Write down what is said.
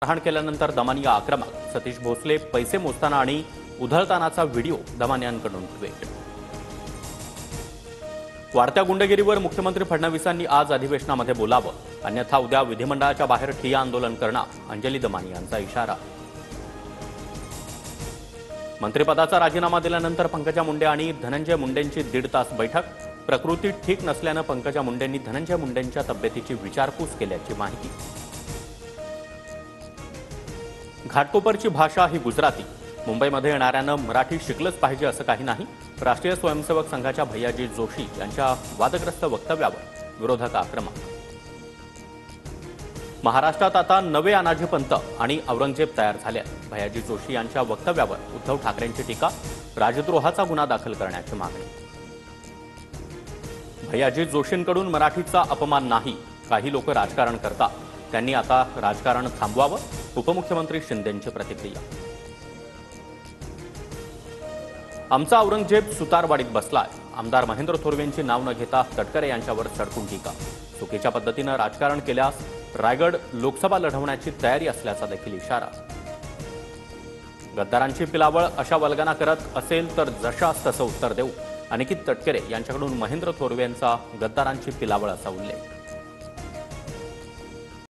मारहाण केल्यानंतर दमानिया आक्रमक सतीश भोसले पैसे मोजताना आणि उधळतानाचा व्हिडिओ दमानियांकडून ट्विट। वाढत्या गुंडगिरीवर मुख्यमंत्री फडणवीसांनी आज अधिवेशनामध्ये बोलावं, अन्यथा उद्या विधिमंडळाच्या बाहेर ठिय्या आंदोलन करणार, अंजली दमानियांचा इशारा। मंत्रिपदाचा राजीनामा दिल्यानंतर पंकजा मुंडे आणि धनंजय मुंडेंची 1.5 तास बैठक। प्रकृती ठीक नसल्यानं पंकजा मुंडेंनी धनंजय मुंडेंच्या तब्येतीची विचारपूस केल्याची माहिती। घाटकोपरची भाषा ही गुजराती, मुंबईमध्ये येणाऱ्यानं मराठी शिकलंच पाहिजे असं काही नाही। राष्ट्रीय स्वयंसेवक संघाच्या भैयाजी जोशी यांच्या वादग्रस्त वक्तव्यावर विरोधक आक्रमक। महाराष्ट्रात आता नवे अनाजी पंत आणि औरंगजेब तयार झाले आहेत। भैयाजी जोशी यांच्या वक्तव्यावर उद्धव ठाकरेंची टीका, राजद्रोहाचा गुन्हा दाखल करण्याची मागणी। भैयाजी जोशींकडून मराठीचा अपमान नाही, काही लोक राजकारण करतात, त्यांनी आता राजकारण थांबवावं, उपमुख्यमंत्री शिंदेंची प्रतिक्रिया। आमचा औरंगजेब सुतारवाडीत बसलाय, आमदार महेंद्र थोरवेंची नाव न घेता तटकरे यांच्यावर सडकून टीका। चुकीच्या पद्धतीनं राजकारण केल्यास रायगड लोकसभा लढवण्याची तयारी असल्याचा देखील इशारा। गद्दारांची पिलावळ अशा वल्गना करत असेल तर जशास तसं उत्तर देऊ, अनिकेत तटकरे यांच्याकडून महेंद्र थोरवेंचा गद्दारांची पिलावळ असा उल्लेख।